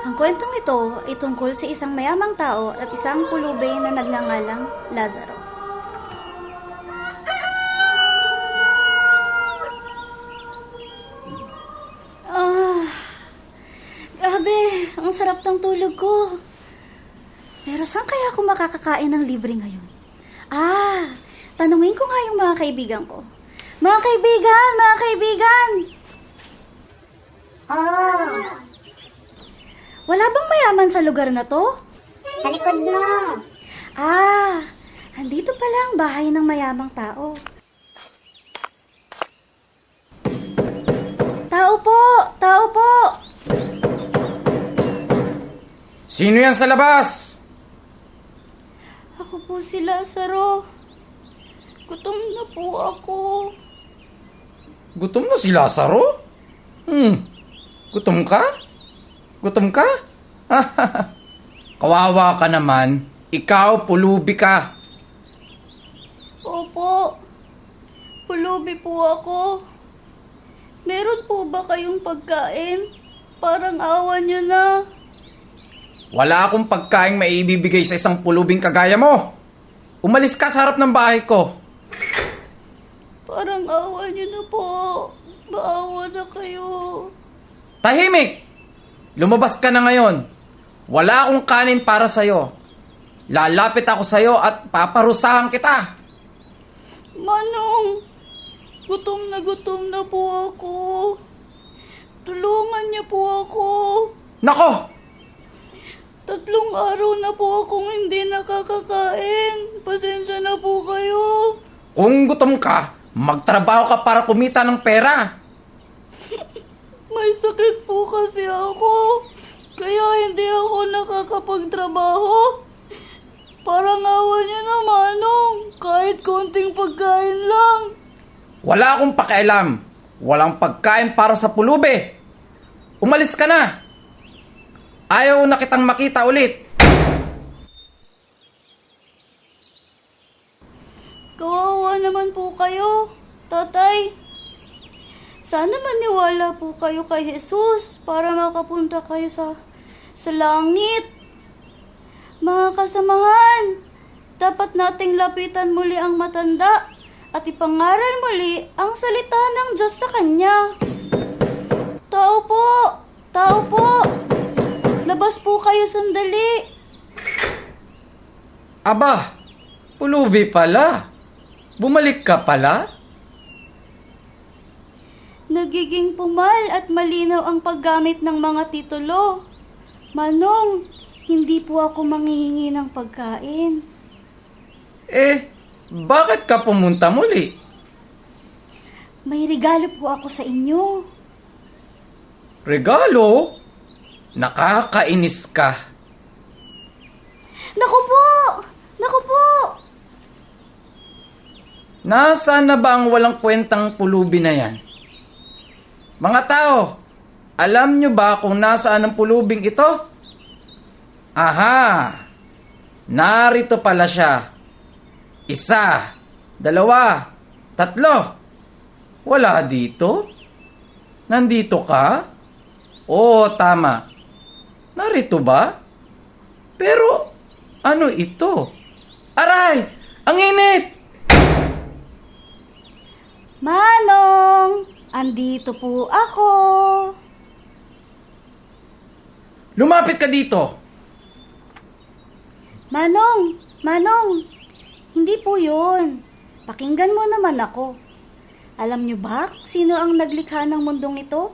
Ang kwentong ito ay tungkol sa isang mayamang tao at isang pulubi na nagngangalang Lazaro. Grabe, ang sarap ng tulog ko. Pero saan kaya ako makakakain ng libre ngayon? Tanungin ko nga yung mga kaibigan ko. Mga kaibigan! Mga kaibigan! Wala bang mayaman sa lugar na to? Sa likod mo. Andito pala ang bahay ng mayamang tao. Tao po! Tao po! Sino yan sa labas? Ako po si Lazaro. Gutom na po ako. Gutom na si Lazaro? Gutom ka? Gutom ka? Kawawa ka naman. Ikaw, pulubi ka. Opo. Pulubi po ako. Meron po ba kayong pagkain? Parang awa niyo na. Wala akong pagkain maibibigay sa isang pulubing kagaya mo. Umalis ka sa harap ng bahay ko. Parang awa niyo na po. Maawa na kayo. Tahimik! Lumabas ka na ngayon. Wala akong kanin para sa'yo. Lalapit ako sa'yo at paparusahan kita. Manong, gutom na po ako. Tulungan niyo po ako. Nako! 3 araw na po akong hindi nakakakain. Pasensya na po kayo. Kung gutom ka, magtrabaho ka para kumita ng pera. May sakit po kasi ako. Kaya hindi ako nakakapagtrabaho. Parang awa niya na, Manong. Kahit konting pagkain lang. Wala akong pakialam. Walang pagkain para sa pulubi. Umalis ka na. Ayaw na kitang makita ulit. Kawawa naman po kayo, tatay. Sana maniwala po kayo kay Jesus para makapunta kayo sa langit. Mga kasamahan, dapat nating lapitan muli ang matanda at ipangaral muli ang salita ng Diyos sa Kanya. Tao po! Tao po! Labas po kayo sandali. Aba, pulubi pala. Bumalik ka pala? Nagiging pumal at malinaw ang paggamit ng mga titulo. Manong, hindi po ako manghihingi ng pagkain. Bakit ka pumunta muli? May regalo po ako sa inyo. Regalo? Nakakainis ka. Naku po! Naku po! Nasaan na ba ang walang kwentang pulubi na yan? Mga tao, alam nyo ba kung nasaan ang pulubing ito? Aha! Narito pala siya. 1, 2, 3. Wala dito? Nandito ka? Oo, tama. Narito ba? Pero, ano ito? Aray! Ang init! Manong, andito po ako. Lumapit ka dito! Manong, hindi po yun. Pakinggan mo naman ako. Alam niyo ba kung sino ang naglikha ng mundong ito?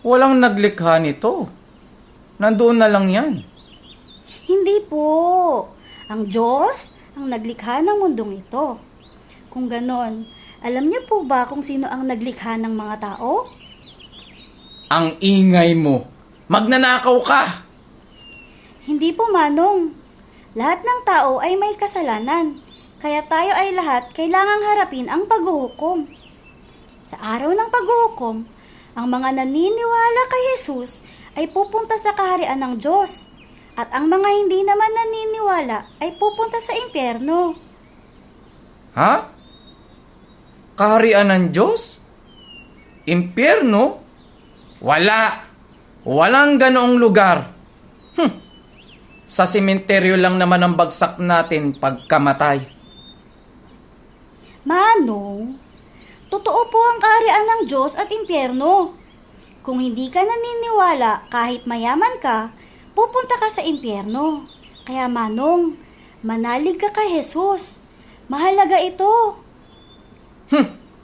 Walang naglikha nito. Nandoon na lang yan. Hindi po. Ang Diyos ang naglikha ng mundong ito. Kung ganon, alam niyo po ba kung sino ang naglikha ng mga tao? Ang ingay mo. Magnanakaw ka. Hindi po, Manong. Lahat ng tao ay may kasalanan. Kaya tayo ay lahat kailangang harapin ang paghuhukom. Sa araw ng paghuhukom, ang mga naniniwala kay Jesus ay pupunta sa kaharian ng Diyos. At ang mga hindi naman naniniwala ay pupunta sa impyerno. Ha? Kaharian ng Diyos? Impyerno? Wala. Walang ganoong lugar. Sa sementeryo lang naman ang bagsak natin pagkamatay. Manong, totoo po ang kaharian ng Diyos at impyerno. Kung hindi ka naniniwala kahit mayaman ka, pupunta ka sa impyerno. Kaya Manong, manalig ka kay Jesus. Mahalaga ito.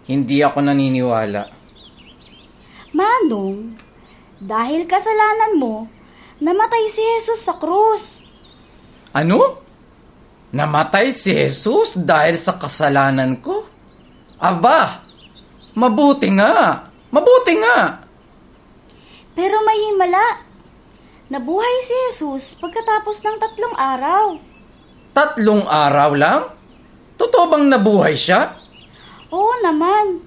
Hindi ako naniniwala. Manong, dahil kasalanan mo, namatay si Jesus sa krus. Ano? Namatay si Jesus dahil sa kasalanan ko? Aba, mabuti nga. Mabuti nga. Pero may himala. Nabuhay si Jesus pagkatapos ng 3 araw. 3 araw lang? Totoo bang nabuhay siya? Oo naman.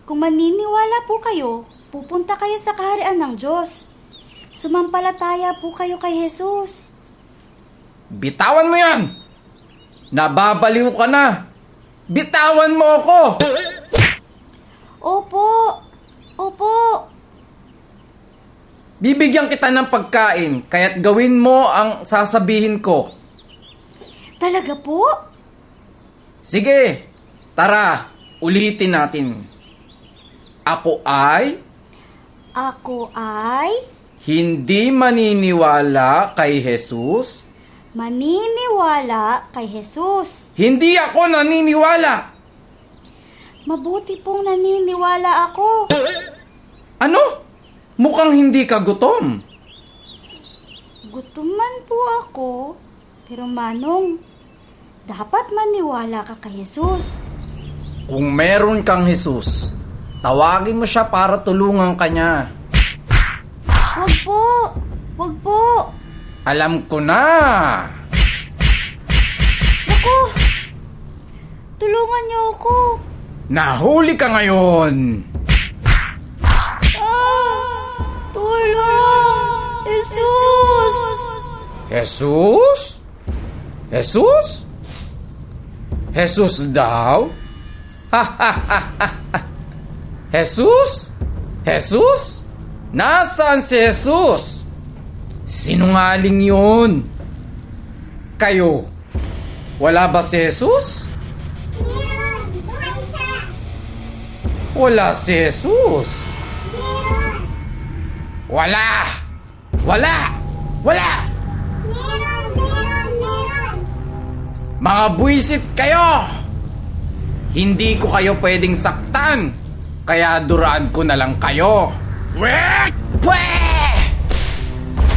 Kung maniniwala po kayo, pupunta kayo sa kaharian ng Diyos. Sumampalataya po kayo kay Jesus. Bitawan mo yan! Nababaliw ka na! Bitawan mo ako! Opo. Opo. Bibigyan kita ng pagkain, kaya't gawin mo ang sasabihin ko. Talaga po? Sige, tara, ulitin natin. Ako ay hindi maniniwala kay Jesus. Maniniwala kay Jesus. Hindi ako naniniwala. Mabuti pong naniniwala ako. Ano? Mukhang hindi ka gutom. Gutom man po ako, pero Manong, dapat maniwala ka kay Jesus. Kung meron kang Jesus, tawagin mo siya para tulungan ka niya. Wag po! Wag po! Alam ko na. Ako! Tulungan niyo ako! Nahuli ka ngayon. Tulong! Jesus! Jesus? Jesus? Jesus daw? Jesus? Jesus? Nasaan si Jesus? Sinungaling yun. Kayo, wala ba si Jesus? Meron! Buhay siya! Wala si Jesus. Meron! Wala! Wala! Wala! Meron! Meron! Meron! Mga buwisit kayo! Hindi ko kayo pwedeng saktan, kaya duraan ko na lang kayo. Wek! Pwe!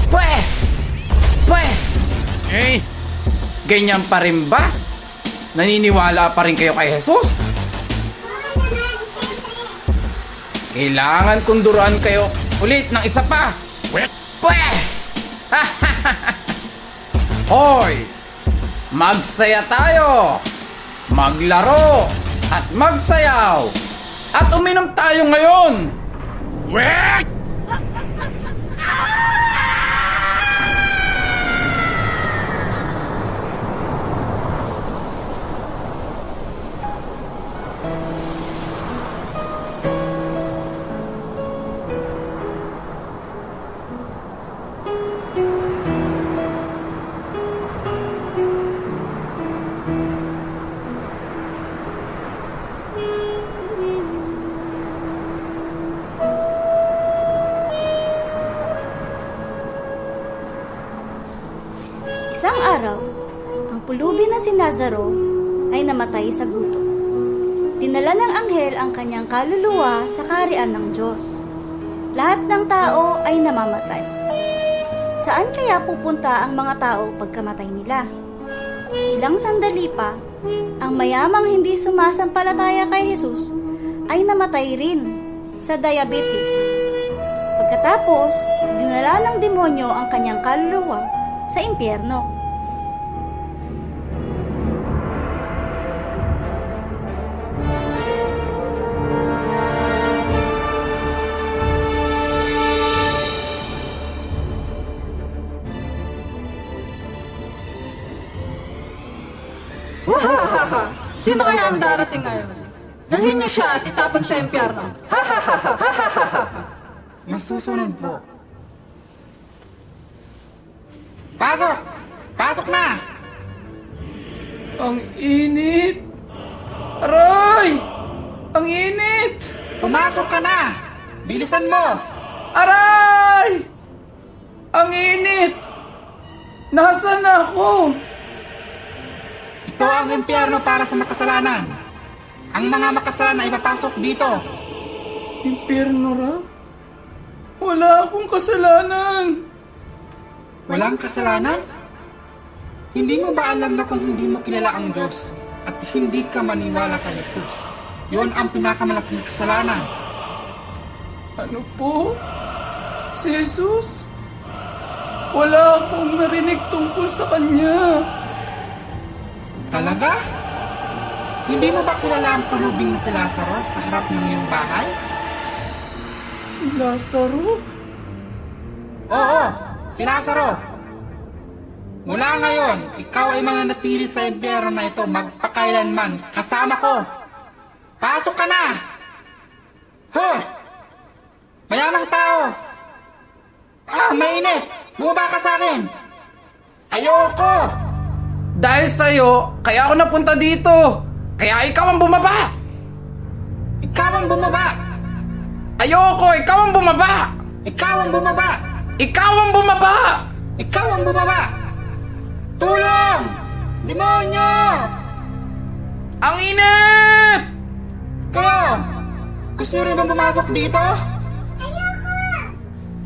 Pwe! Pwe! Eh? Ganyan pa rin ba? Naniniwala pa rin kayo kay Jesus? Oo naman, siyempre! Kailangan kong duraan kayo ulit ng isa pa. Wek! Pwe! Hoy! Magsaya tayo! Maglaro! At magsayaw! At uminom tayo ngayon! Wek! Isang araw, ang pulubi na si Nazaro ay namatay sa gutom. Dinala ng anghel ang kanyang kaluluwa sa kaharian ng Diyos. Lahat ng tao ay namamatay. Saan kaya pupunta ang mga tao pagkamatay nila? Ilang sandali pa, ang mayamang hindi sumasampalataya kay Jesus ay namatay rin sa diabetes. Pagkatapos, dinala ng demonyo ang kanyang kaluluwa sa impyerno. Sino kaya ang darating ngayon? Dalhin niyo siya at itapon sa impyerno. Nasusunod po. Pasok! Pasok na! Ang init! Aray! Ang init! Pumasok ka na! Bilisan mo! Aray! Ang init! Nasaan ako? Ito ang impyerno para sa makasalanan. Ang mga makasalanan ay papasok dito. Impyerno raw? Wala akong kasalanan. Walang kasalanan? Hindi mo ba alam na kung hindi mo kilala ang Diyos at hindi ka maniwala kay Jesus, yun ang pinakamalaking kasalanan? Ano po? Si Jesus? Wala akong narinig tungkol sa Kanya. Talaga? Hindi mo ba kilala ang pulubing si Lazaro sa harap ng iyong bahay? Si Lazaro? Oo, si Lazaro. Mula ngayon, ikaw ay mananatili sa impyerno na ito magpakailanman kasama ko. Pasok ka na! Huh! Mayamang tao! Mainit! Bumaba ka sa akin! Ayoko! Dahil sa'yo, kaya ako napunta dito! Kaya ikaw ang bumaba! Ikaw ang bumaba! Ayoko! Ikaw ang bumaba! Ikaw ang bumaba! Ikaw ang bumaba! Ikaw ang bumaba! Tulong! Demonyo! Ang init! Kayo! Gusto nyo rin bang pumasok dito?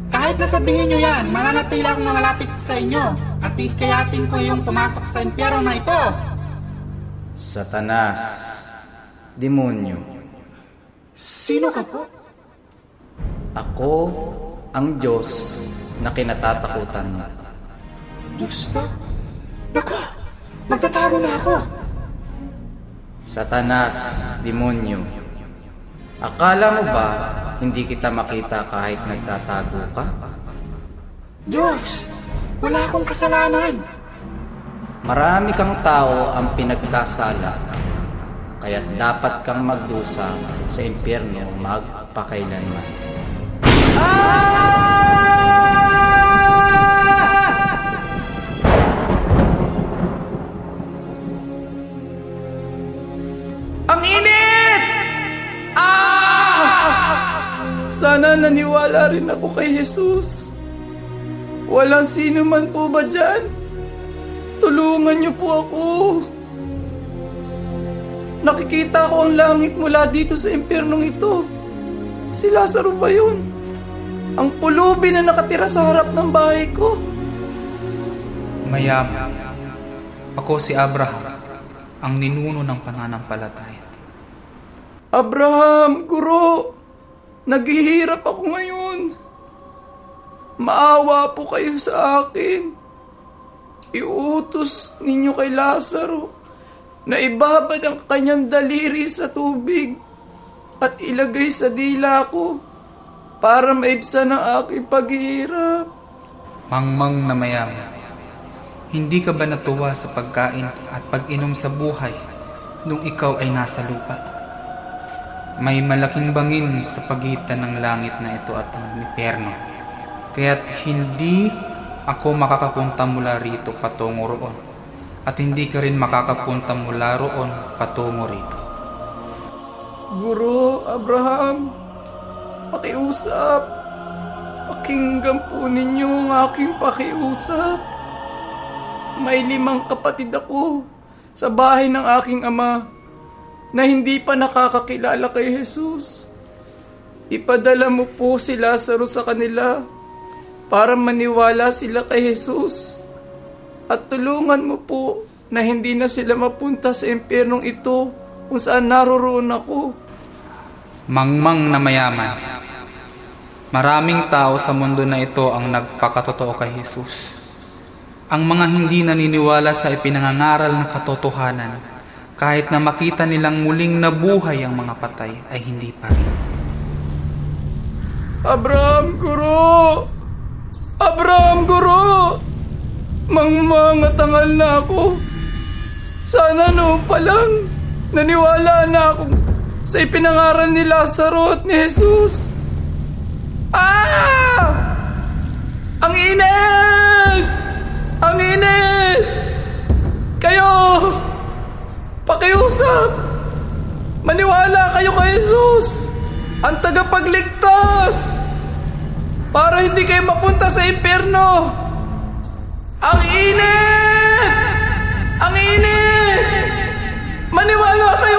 Kahit nasabihin nyo yan, mananatili akong malapit sa inyo at hikayatin ko yung pumasok sa impyerno na ito. Satanas, demonyo. Sino ka po? Ako ang Diyos na kinatatakutan mo. Diyos na? Naku, magtatago na ako. Satanas, demonyo. Akala mo ba hindi kita makita kahit nagtatago ka? Diyos, wala akong kasalanan. Marami kang tao ang pinagkasala, kaya dapat kang magdusa sa impyerno magpakailanman. Ang init! Sana naniwala rin ako kay Jesus. Walang sino man po ba dyan? Tulungan niyo po ako. Nakikita ko ang langit mula dito sa impyernong ito. Si Lazaro ba yun? Ang pulubi na nakatira sa harap ng bahay ko. Mayaman. Ako si Abraham, ang ninuno ng pananampalataya. Abraham, Guro, naghihirap ako ngayon. Maawa po kayo sa akin. Iutos ninyo kay Lazaro na ibabad ang kanyang daliri sa tubig at ilagay sa dila ko para maibsan ang aking paghihirap. Mangmang na mayaman. Hindi ka ba natuwa sa pagkain at pag-inom sa buhay nung ikaw ay nasa lupa? May malaking bangin sa pagitan ng langit na ito at ang impyerno. Kaya't hindi ako makakapunta mula rito patungo roon. At hindi ka rin makakapunta mula roon patungo rito. Guro, Abraham, pakiusap. Pakinggan po ninyo ang aking pakiusap. May 5 kapatid ako sa bahay ng aking ama na hindi pa nakakakilala kay Jesus. Ipadala mo po si Lazaro sa kanila para maniwala sila kay Jesus. At tulungan mo po na hindi na sila mapunta sa impyernong ito kung saan naroroon ako. Mangmang na mayaman. Maraming tao sa mundo na ito ang nagpakatotoo kay Jesus. Ang mga hindi naniniwala sa ipinangangaral na katotohanan, kahit na makita nilang muling nabuhay ang mga patay, ay hindi pa rin. Abraham, Guro! Abraham, Guro! Mangmangatangal na ako. Sana noon pa lang naniwala na ako sa ipinangaral ni Lazaro at ni Jesus. Ang init! Ang kayo! Pakiusap! Maniwala kayo kay Jesus! Ang tagapagligtas! Para hindi kayo mapunta sa impyerno! Ang init! Ang init! Maniwala kayo